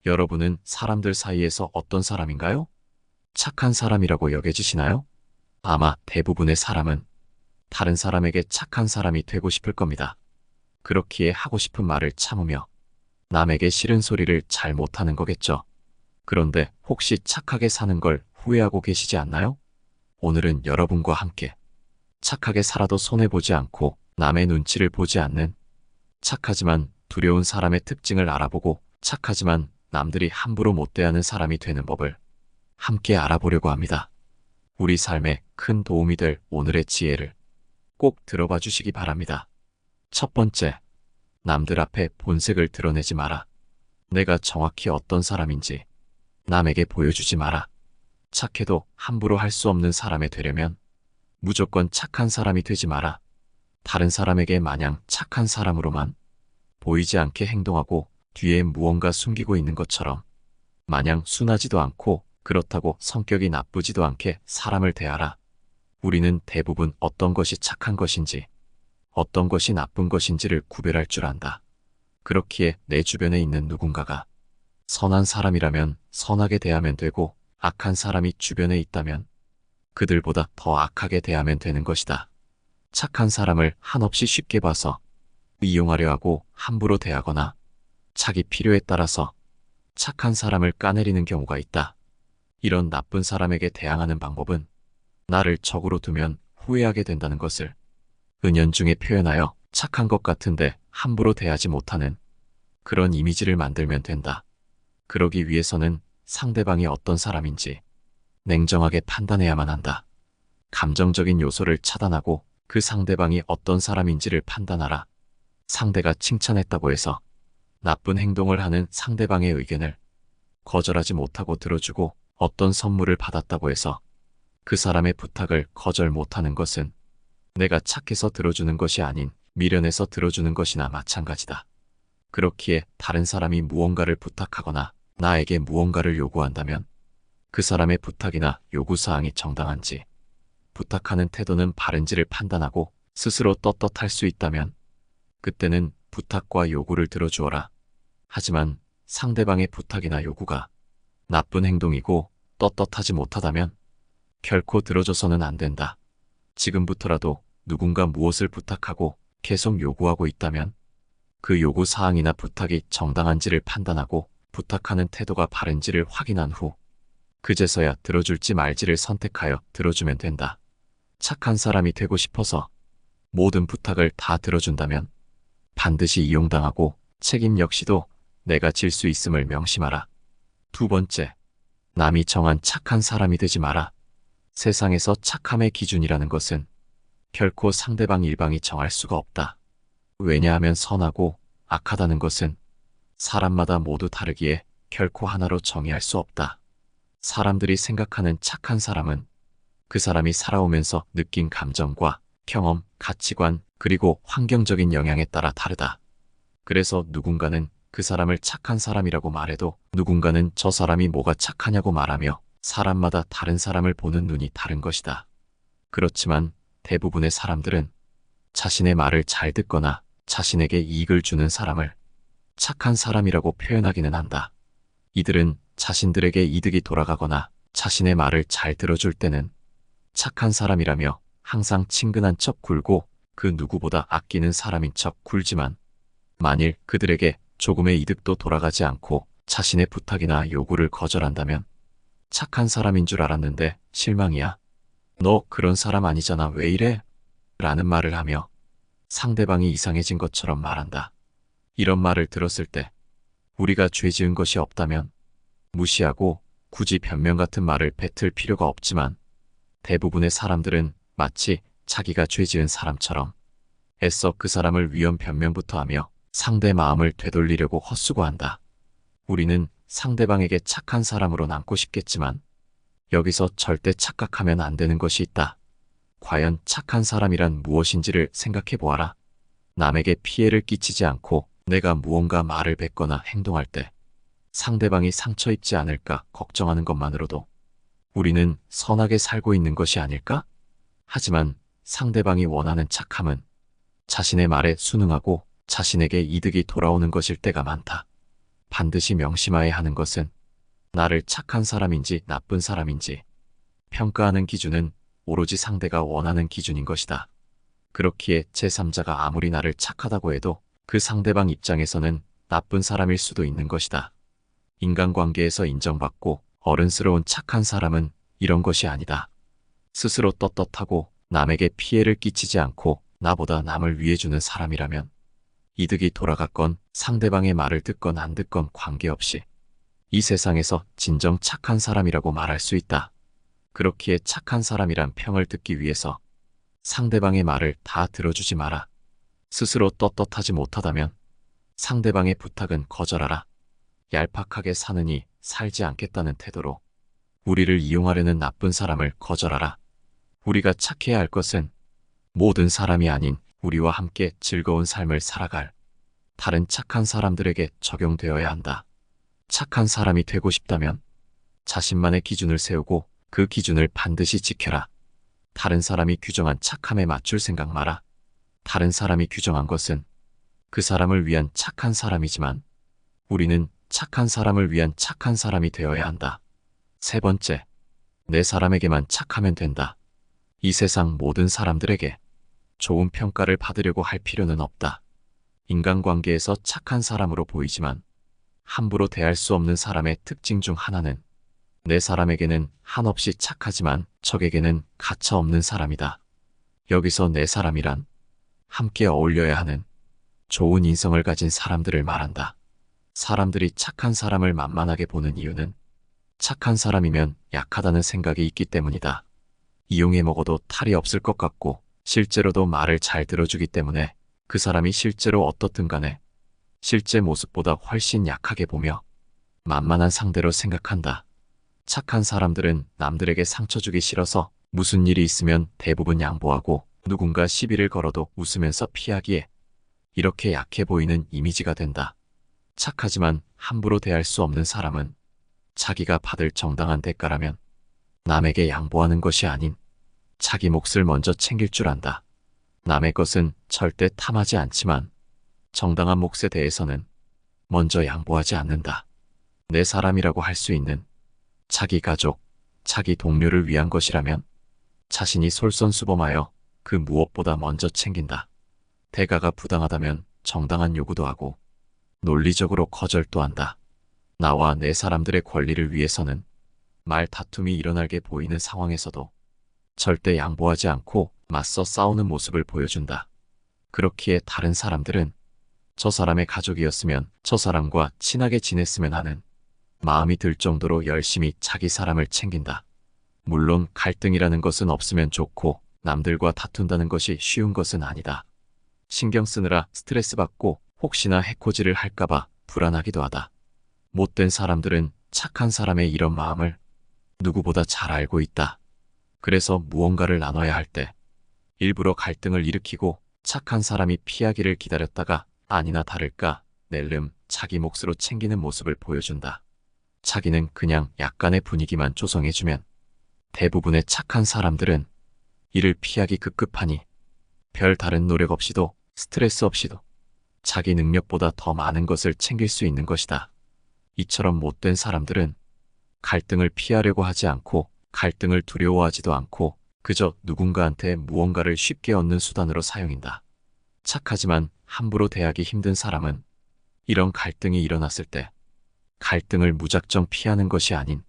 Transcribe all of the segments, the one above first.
여러분은 사람들 사이에서 어떤 사람인가요? 착한 사람이라고 여겨지시나요? 아마 대부분의 사람은 다른 사람에게 착한 사람이 되고 싶을 겁니다. 그렇기에 하고 싶은 말을 참으며 남에게 싫은 소리를 잘 못하는 거겠죠. 그런데 혹시 착하게 사는 걸 후회하고 계시지 않나요? 오늘은 여러분과 함께 착하게 살아도 손해보지 않고 남의 눈치를 보지 않는 착하지만 두려운 사람의 특징을 알아보고 착하지만 남들이 함부로 못 대하는 사람이 되는 법을 함께 알아보려고 합니다. 우리 삶에 큰 도움이 될 오늘의 지혜를 꼭 들어봐 주시기 바랍니다. 첫 번째, 남들 앞에 본색을 드러내지 마라. 내가 정확히 어떤 사람인지 남에게 보여주지 마라. 착해도 함부로 할 수 없는 사람이 되려면 무조건 착한 사람이 되지 마라. 다른 사람에게 마냥 착한 사람으로만 보이지 않게 행동하고 뒤에 무언가 숨기고 있는 것처럼 마냥 순하지도 않고 그렇다고 성격이 나쁘지도 않게 사람을 대하라. 우리는 대부분 어떤 것이 착한 것인지 어떤 것이 나쁜 것인지를 구별할 줄 안다. 그렇기에 내 주변에 있는 누군가가 선한 사람이라면 선하게 대하면 되고 악한 사람이 주변에 있다면 그들보다 더 악하게 대하면 되는 것이다. 착한 사람을 한없이 쉽게 봐서 이용하려 하고 함부로 대하거나 자기 필요에 따라서 착한 사람을 까내리는 경우가 있다. 이런 나쁜 사람에게 대항하는 방법은 나를 적으로 두면 후회하게 된다는 것을 은연중에 표현하여 착한 것 같은데 함부로 대하지 못하는 그런 이미지를 만들면 된다. 그러기 위해서는 상대방이 어떤 사람인지 냉정하게 판단해야만 한다. 감정적인 요소를 차단하고 그 상대방이 어떤 사람인지를 판단하라. 상대가 칭찬했다고 해서 나쁜 행동을 하는 상대방의 의견을 거절하지 못하고 들어주고 어떤 선물을 받았다고 해서 그 사람의 부탁을 거절 못하는 것은 내가 착해서 들어주는 것이 아닌 미련해서 들어주는 것이나 마찬가지다. 그렇기에 다른 사람이 무언가를 부탁하거나 나에게 무언가를 요구한다면 그 사람의 부탁이나 요구사항이 정당한지 부탁하는 태도는 바른지를 판단하고 스스로 떳떳할 수 있다면 그때는 부탁과 요구를 들어주어라. 하지만 상대방의 부탁이나 요구가 나쁜 행동이고 떳떳하지 못하다면 결코 들어줘서는 안 된다. 지금부터라도 누군가 무엇을 부탁하고 계속 요구하고 있다면 그 요구 사항이나 부탁이 정당한지를 판단하고 부탁하는 태도가 바른지를 확인한 후 그제서야 들어줄지 말지를 선택하여 들어주면 된다. 착한 사람이 되고 싶어서 모든 부탁을 다 들어준다면 반드시 이용당하고 책임 역시도 내가 질 수 있음을 명심하라. 두 번째, 남이 정한 착한 사람이 되지 마라. 세상에서 착함의 기준이라는 것은 결코 상대방 일방이 정할 수가 없다. 왜냐하면 선하고 악하다는 것은 사람마다 모두 다르기에 결코 하나로 정의할 수 없다. 사람들이 생각하는 착한 사람은 그 사람이 살아오면서 느낀 감정과 경험, 가치관, 그리고 환경적인 영향에 따라 다르다. 그래서 누군가는 그 사람을 착한 사람이라고 말해도 누군가는 저 사람이 뭐가 착하냐고 말하며 사람마다 다른 사람을 보는 눈이 다른 것이다. 그렇지만 대부분의 사람들은 자신의 말을 잘 듣거나 자신에게 이익을 주는 사람을 착한 사람이라고 표현하기는 한다. 이들은 자신들에게 이득이 돌아가거나 자신의 말을 잘 들어줄 때는 착한 사람이라며 항상 친근한 척 굴고 그 누구보다 아끼는 사람인 척 굴지만 만일 그들에게 조금의 이득도 돌아가지 않고 자신의 부탁이나 요구를 거절한다면 착한 사람인 줄 알았는데 실망이야. 너 그런 사람 아니잖아. 왜 이래? 라는 말을 하며 상대방이 이상해진 것처럼 말한다. 이런 말을 들었을 때 우리가 죄 지은 것이 없다면 무시하고 굳이 변명 같은 말을 뱉을 필요가 없지만 대부분의 사람들은 마치 자기가 죄 지은 사람처럼 애써 그 사람을 위험 변명부터 하며 상대 마음을 되돌리려고 헛수고한다. 우리는 상대방에게 착한 사람으로 남고 싶겠지만 여기서 절대 착각하면 안 되는 것이 있다. 과연 착한 사람이란 무엇인지를 생각해 보아라. 남에게 피해를 끼치지 않고 내가 무언가 말을 뱉거나 행동할 때 상대방이 상처 입지 않을까 걱정하는 것만으로도 우리는 선하게 살고 있는 것이 아닐까? 하지만 상대방이 원하는 착함은 자신의 말에 순응하고 자신에게 이득이 돌아오는 것일 때가 많다. 반드시 명심해야 하는 것은 나를 착한 사람인지 나쁜 사람인지 평가하는 기준은 오로지 상대가 원하는 기준인 것이다. 그렇기에 제3자가 아무리 나를 착하다고 해도 그 상대방 입장에서는 나쁜 사람일 수도 있는 것이다. 인간관계에서 인정받고 어른스러운 착한 사람은 이런 것이 아니다. 스스로 떳떳하고 남에게 피해를 끼치지 않고 나보다 남을 위해주는 사람이라면 이득이 돌아갔건 상대방의 말을 듣건 안 듣건 관계없이 이 세상에서 진정 착한 사람이라고 말할 수 있다. 그렇기에 착한 사람이란 평을 듣기 위해서 상대방의 말을 다 들어주지 마라. 스스로 떳떳하지 못하다면 상대방의 부탁은 거절하라. 얄팍하게 사느니 살지 않겠다는 태도로 우리를 이용하려는 나쁜 사람을 거절하라. 우리가 착해야 할 것은 모든 사람이 아닌 우리와 함께 즐거운 삶을 살아갈 다른 착한 사람들에게 적용되어야 한다. 착한 사람이 되고 싶다면 자신만의 기준을 세우고 그 기준을 반드시 지켜라. 다른 사람이 규정한 착함에 맞출 생각 마라. 다른 사람이 규정한 것은 그 사람을 위한 착한 사람이지만 우리는 착한 사람을 위한 착한 사람이 되어야 한다. 세 번째, 내 사람에게만 착하면 된다. 이 세상 모든 사람들에게 좋은 평가를 받으려고 할 필요는 없다. 인간관계에서 착한 사람으로 보이지만 함부로 대할 수 없는 사람의 특징 중 하나는 내 사람에게는 한없이 착하지만 적에게는 가차없는 사람이다. 여기서 내 사람이란 함께 어울려야 하는 좋은 인성을 가진 사람들을 말한다. 사람들이 착한 사람을 만만하게 보는 이유는 착한 사람이면 약하다는 생각이 있기 때문이다. 이용해 먹어도 탈이 없을 것 같고 실제로도 말을 잘 들어주기 때문에 그 사람이 실제로 어떻든 간에 실제 모습보다 훨씬 약하게 보며 만만한 상대로 생각한다. 착한 사람들은 남들에게 상처 주기 싫어서 무슨 일이 있으면 대부분 양보하고 누군가 시비를 걸어도 웃으면서 피하기에 이렇게 약해 보이는 이미지가 된다. 착하지만 함부로 대할 수 없는 사람은 자기가 받을 정당한 대가라면 남에게 양보하는 것이 아닌 자기 몫을 먼저 챙길 줄 안다. 남의 것은 절대 탐하지 않지만 정당한 몫에 대해서는 먼저 양보하지 않는다. 내 사람이라고 할 수 있는 자기 가족, 자기 동료를 위한 것이라면 자신이 솔선수범하여 그 무엇보다 먼저 챙긴다. 대가가 부당하다면 정당한 요구도 하고 논리적으로 거절도 한다. 나와 내 사람들의 권리를 위해서는 말 다툼이 일어나게 보이는 상황에서도 절대 양보하지 않고 맞서 싸우는 모습을 보여준다. 그렇기에 다른 사람들은 저 사람의 가족이었으면 저 사람과 친하게 지냈으면 하는 마음이 들 정도로 열심히 자기 사람을 챙긴다. 물론 갈등이라는 것은 없으면 좋고 남들과 다툰다는 것이 쉬운 것은 아니다. 신경 쓰느라 스트레스 받고 혹시나 해코지를 할까봐 불안하기도 하다. 못된 사람들은 착한 사람의 이런 마음을 누구보다 잘 알고 있다. 그래서 무언가를 나눠야 할 때 일부러 갈등을 일으키고 착한 사람이 피하기를 기다렸다가 아니나 다를까 낼름 자기 몫으로 챙기는 모습을 보여준다. 자기는 그냥 약간의 분위기만 조성해주면 대부분의 착한 사람들은 이를 피하기 급급하니 별 다른 노력 없이도 스트레스 없이도 자기 능력보다 더 많은 것을 챙길 수 있는 것이다. 이처럼 못된 사람들은 갈등을 피하려고 하지 않고 갈등을 두려워하지도 않고 그저 누군가한테 무언가를 쉽게 얻는 수단으로 사용한다. 착하지만 함부로 대하기 힘든 사람은 이런 갈등이 일어났을 때 갈등을 무작정 피하는 것이 아닌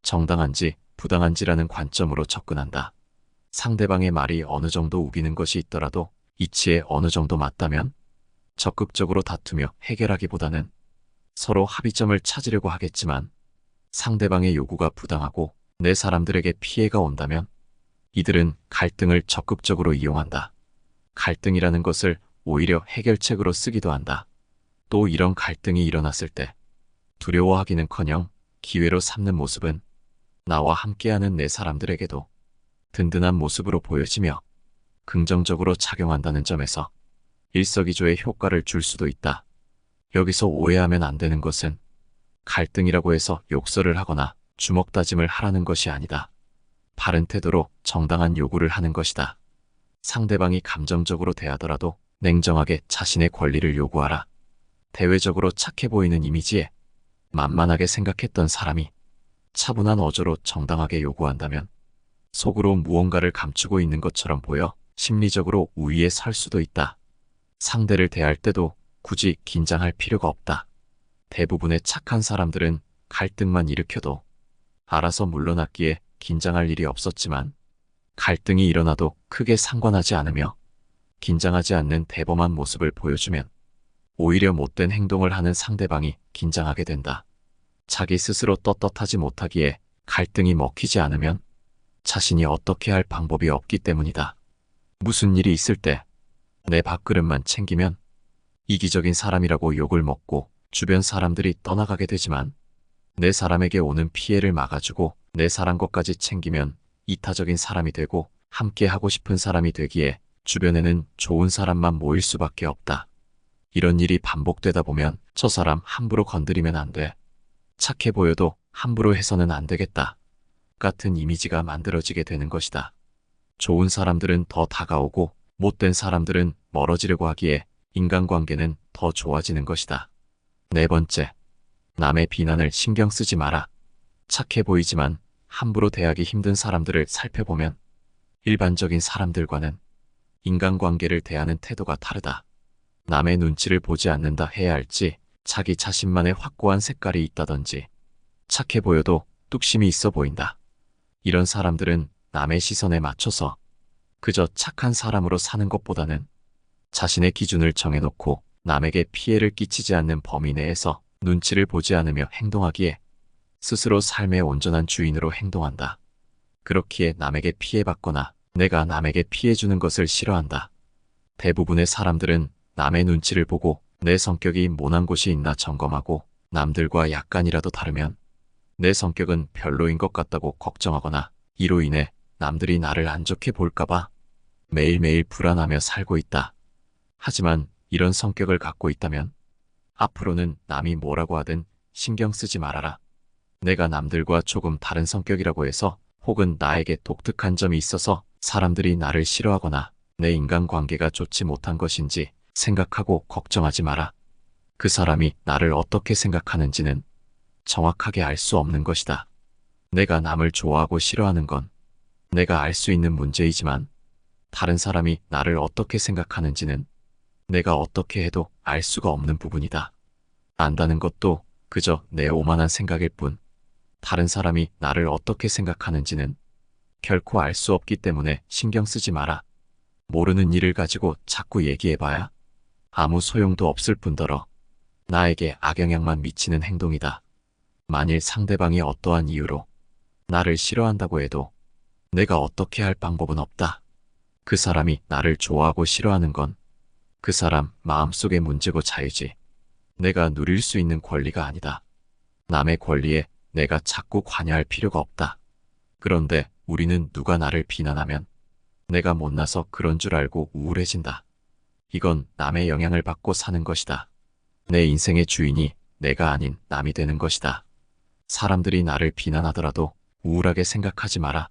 정당한지 부당한지라는 관점으로 접근한다. 상대방의 말이 어느 정도 우기는 것이 있더라도 이치에 어느 정도 맞다면 적극적으로 다투며 해결하기보다는 서로 합의점을 찾으려고 하겠지만 상대방의 요구가 부당하고 내 사람들에게 피해가 온다면 이들은 갈등을 적극적으로 이용한다. 갈등이라는 것을 오히려 해결책으로 쓰기도 한다. 또 이런 갈등이 일어났을 때 두려워하기는커녕 기회로 삼는 모습은 나와 함께하는 내 사람들에게도 든든한 모습으로 보여지며 긍정적으로 작용한다는 점에서 일석이조의 효과를 줄 수도 있다. 여기서 오해하면 안 되는 것은 갈등이라고 해서 욕설을 하거나 주먹다짐을 하라는 것이 아니다. 바른 태도로 정당한 요구를 하는 것이다. 상대방이 감정적으로 대하더라도 냉정하게 자신의 권리를 요구하라. 대외적으로 착해 보이는 이미지에 만만하게 생각했던 사람이 차분한 어조로 정당하게 요구한다면 속으로 무언가를 감추고 있는 것처럼 보여 심리적으로 우위에 설 수도 있다. 상대를 대할 때도 굳이 긴장할 필요가 없다. 대부분의 착한 사람들은 갈등만 일으켜도 알아서 물러났기에 긴장할 일이 없었지만 갈등이 일어나도 크게 상관하지 않으며 긴장하지 않는 대범한 모습을 보여주면 오히려 못된 행동을 하는 상대방이 긴장하게 된다. 자기 스스로 떳떳하지 못하기에 갈등이 먹히지 않으면 자신이 어떻게 할 방법이 없기 때문이다. 무슨 일이 있을 때 내 밥그릇만 챙기면 이기적인 사람이라고 욕을 먹고 주변 사람들이 떠나가게 되지만 내 사람에게 오는 피해를 막아주고 내 사람 것까지 챙기면 이타적인 사람이 되고 함께 하고 싶은 사람이 되기에 주변에는 좋은 사람만 모일 수밖에 없다. 이런 일이 반복되다 보면 저 사람 함부로 건드리면 안 돼. 착해 보여도 함부로 해서는 안 되겠다. 같은 이미지가 만들어지게 되는 것이다. 좋은 사람들은 더 다가오고 못된 사람들은 멀어지려고 하기에 인간관계는 더 좋아지는 것이다. 네 번째, 남의 비난을 신경 쓰지 마라. 착해 보이지만 함부로 대하기 힘든 사람들을 살펴보면 일반적인 사람들과는 인간관계를 대하는 태도가 다르다. 남의 눈치를 보지 않는다 해야 할지 자기 자신만의 확고한 색깔이 있다든지 착해 보여도 뚝심이 있어 보인다. 이런 사람들은 남의 시선에 맞춰서 그저 착한 사람으로 사는 것보다는 자신의 기준을 정해놓고 남에게 피해를 끼치지 않는 범위 내에서 눈치를 보지 않으며 행동하기에 스스로 삶의 온전한 주인으로 행동한다. 그렇기에 남에게 피해받거나 내가 남에게 피해주는 것을 싫어한다. 대부분의 사람들은 남의 눈치를 보고 내 성격이 모난 곳이 있나 점검하고 남들과 약간이라도 다르면 내 성격은 별로인 것 같다고 걱정하거나 이로 인해 남들이 나를 안 좋게 볼까봐 매일매일 불안하며 살고 있다. 하지만 이런 성격을 갖고 있다면 앞으로는 남이 뭐라고 하든 신경 쓰지 말아라. 내가 남들과 조금 다른 성격이라고 해서 혹은 나에게 독특한 점이 있어서 사람들이 나를 싫어하거나 내 인간관계가 좋지 못한 것인지 생각하고 걱정하지 마라. 그 사람이 나를 어떻게 생각하는지는 정확하게 알 수 없는 것이다. 내가 남을 좋아하고 싫어하는 건 내가 알 수 있는 문제이지만 다른 사람이 나를 어떻게 생각하는지는 내가 어떻게 해도 알 수가 없는 부분이다. 안다는 것도 그저 내 오만한 생각일 뿐 다른 사람이 나를 어떻게 생각하는지는 결코 알 수 없기 때문에 신경 쓰지 마라. 모르는 일을 가지고 자꾸 얘기해봐야 아무 소용도 없을 뿐더러 나에게 악영향만 미치는 행동이다. 만일 상대방이 어떠한 이유로 나를 싫어한다고 해도 내가 어떻게 할 방법은 없다. 그 사람이 나를 좋아하고 싫어하는 건 그 사람 마음속의 문제고 자유지 내가 누릴 수 있는 권리가 아니다. 남의 권리에 내가 자꾸 관여할 필요가 없다. 그런데 우리는 누가 나를 비난하면 내가 못나서 그런 줄 알고 우울해진다. 이건 남의 영향을 받고 사는 것이다. 내 인생의 주인이 내가 아닌 남이 되는 것이다. 사람들이 나를 비난하더라도 우울하게 생각하지 마라.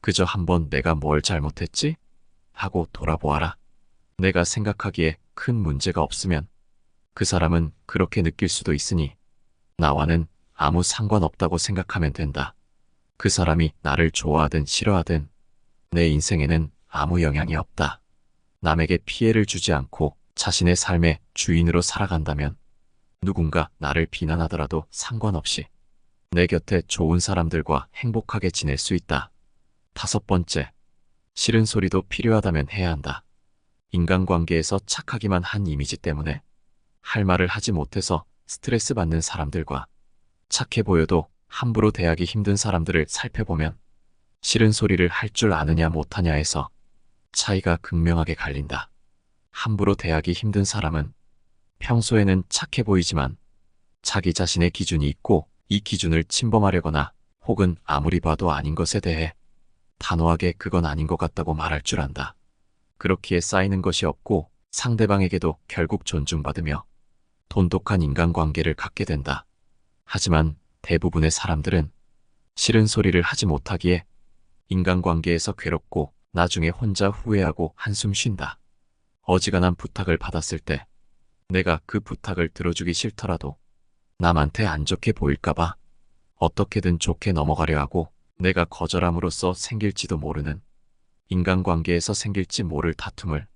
그저 한번 내가 뭘 잘못했지? 하고 돌아보아라. 내가 생각하기에 큰 문제가 없으면 그 사람은 그렇게 느낄 수도 있으니 나와는 아무 상관없다고 생각하면 된다. 그 사람이 나를 좋아하든 싫어하든 내 인생에는 아무 영향이 없다. 남에게 피해를 주지 않고 자신의 삶의 주인으로 살아간다면 누군가 나를 비난하더라도 상관없이 내 곁에 좋은 사람들과 행복하게 지낼 수 있다. 다섯 번째, 싫은 소리도 필요하다면 해야 한다. 인간관계에서 착하기만 한 이미지 때문에 할 말을 하지 못해서 스트레스 받는 사람들과 착해 보여도 함부로 대하기 힘든 사람들을 살펴보면 싫은 소리를 할 줄 아느냐 못하냐에서 차이가 극명하게 갈린다. 함부로 대하기 힘든 사람은 평소에는 착해 보이지만 자기 자신의 기준이 있고 이 기준을 침범하려거나 혹은 아무리 봐도 아닌 것에 대해 단호하게 그건 아닌 것 같다고 말할 줄 안다. 그렇기에 쌓이는 것이 없고 상대방에게도 결국 존중받으며 돈독한 인간관계를 갖게 된다. 하지만 대부분의 사람들은 싫은 소리를 하지 못하기에 인간관계에서 괴롭고 나중에 혼자 후회하고 한숨 쉰다. 어지간한 부탁을 받았을 때 내가 그 부탁을 들어주기 싫더라도 남한테 안 좋게 보일까봐 어떻게든 좋게 넘어가려 하고 내가 거절함으로써 생길지도 모르는 인간관계에서 생길지 모를 다툼을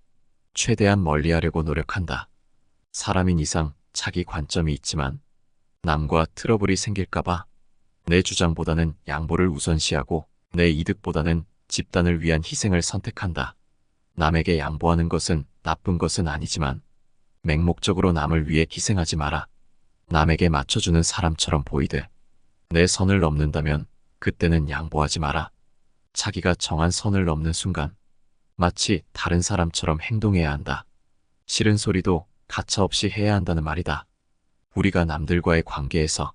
최대한 멀리하려고 노력한다. 사람인 이상 자기 관점이 있지만 남과 트러블이 생길까봐 내 주장보다는 양보를 우선시하고 내 이득보다는 집단을 위한 희생을 선택한다. 남에게 양보하는 것은 나쁜 것은 아니지만 맹목적으로 남을 위해 희생하지 마라. 남에게 맞춰주는 사람처럼 보이되 내 선을 넘는다면 그때는 양보하지 마라. 자기가 정한 선을 넘는 순간 마치 다른 사람처럼 행동해야 한다. 싫은 소리도 가차없이 해야 한다는 말이다. 우리가 남들과의 관계에서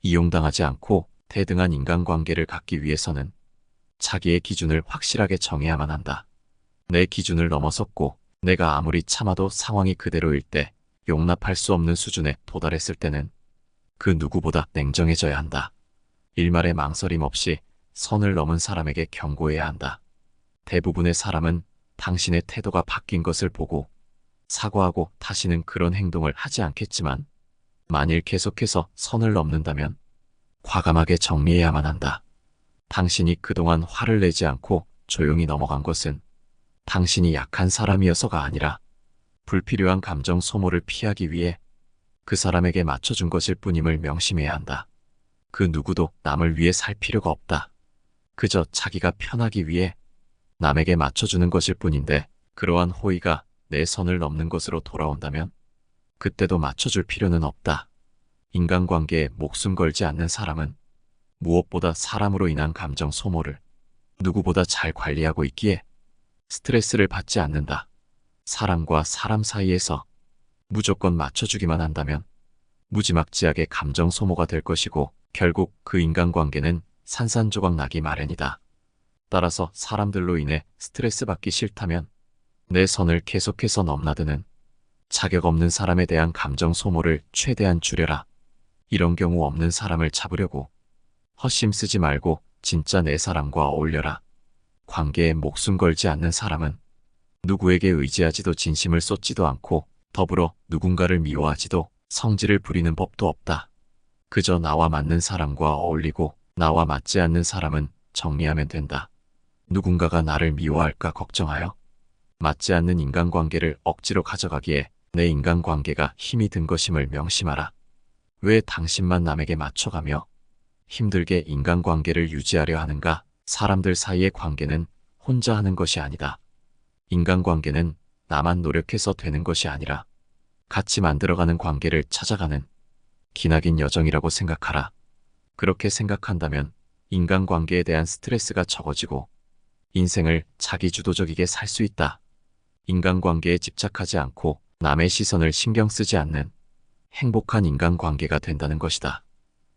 이용당하지 않고 대등한 인간관계를 갖기 위해서는 자기의 기준을 확실하게 정해야만 한다. 내 기준을 넘어섰고 내가 아무리 참아도 상황이 그대로일 때 용납할 수 없는 수준에 도달했을 때는 그 누구보다 냉정해져야 한다. 일말의 망설임 없이 선을 넘은 사람에게 경고해야 한다. 대부분의 사람은 당신의 태도가 바뀐 것을 보고 사과하고 다시는 그런 행동을 하지 않겠지만 만일 계속해서 선을 넘는다면 과감하게 정리해야만 한다. 당신이 그동안 화를 내지 않고 조용히 넘어간 것은 당신이 약한 사람이어서가 아니라 불필요한 감정 소모를 피하기 위해 그 사람에게 맞춰준 것일 뿐임을 명심해야 한다. 그 누구도 남을 위해 살 필요가 없다. 그저 자기가 편하기 위해 남에게 맞춰주는 것일 뿐인데 그러한 호의가 내 선을 넘는 것으로 돌아온다면 그때도 맞춰줄 필요는 없다. 인간관계에 목숨 걸지 않는 사람은 무엇보다 사람으로 인한 감정 소모를 누구보다 잘 관리하고 있기에 스트레스를 받지 않는다. 사람과 사람 사이에서 무조건 맞춰주기만 한다면 무지막지하게 감정 소모가 될 것이고 결국 그 인간관계는 산산조각 나기 마련이다. 따라서 사람들로 인해 스트레스 받기 싫다면 내 선을 계속해서 넘나드는 자격 없는 사람에 대한 감정 소모를 최대한 줄여라. 이런 경우 없는 사람을 잡으려고 헛심 쓰지 말고 진짜 내 사람과 어울려라. 관계에 목숨 걸지 않는 사람은 누구에게 의지하지도 진심을 쏟지도 않고 더불어 누군가를 미워하지도 성질을 부리는 법도 없다. 그저 나와 맞는 사람과 어울리고 나와 맞지 않는 사람은 정리하면 된다. 누군가가 나를 미워할까 걱정하여 맞지 않는 인간관계를 억지로 가져가기에 내 인간관계가 힘이 든 것임을 명심하라. 왜 당신만 남에게 맞춰가며 힘들게 인간관계를 유지하려 하는가? 사람들 사이의 관계는 혼자 하는 것이 아니다. 인간관계는 나만 노력해서 되는 것이 아니라 같이 만들어가는 관계를 찾아가는 기나긴 여정이라고 생각하라. 그렇게 생각한다면 인간관계에 대한 스트레스가 적어지고 인생을 자기주도적이게 살 수 있다. 인간관계에 집착하지 않고 남의 시선을 신경 쓰지 않는 행복한 인간관계가 된다는 것이다.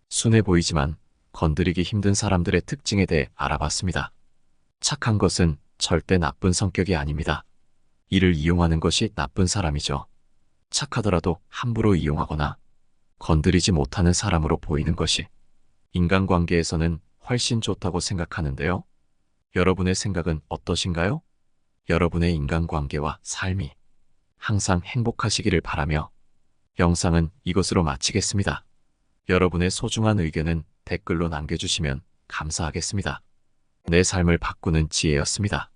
순해 보이지만 건드리기 힘든 사람들의 특징에 대해 알아봤습니다. 착한 것은 절대 나쁜 성격이 아닙니다. 이를 이용하는 것이 나쁜 사람이죠. 착하더라도 함부로 이용하거나 건드리지 못하는 사람으로 보이는 것이 인간관계에서는 훨씬 좋다고 생각하는데요. 여러분의 생각은 어떠신가요? 여러분의 인간관계와 삶이 항상 행복하시기를 바라며 영상은 이것으로 마치겠습니다. 여러분의 소중한 의견은 댓글로 남겨주시면 감사하겠습니다. 내 삶을 바꾸는 지혜였습니다.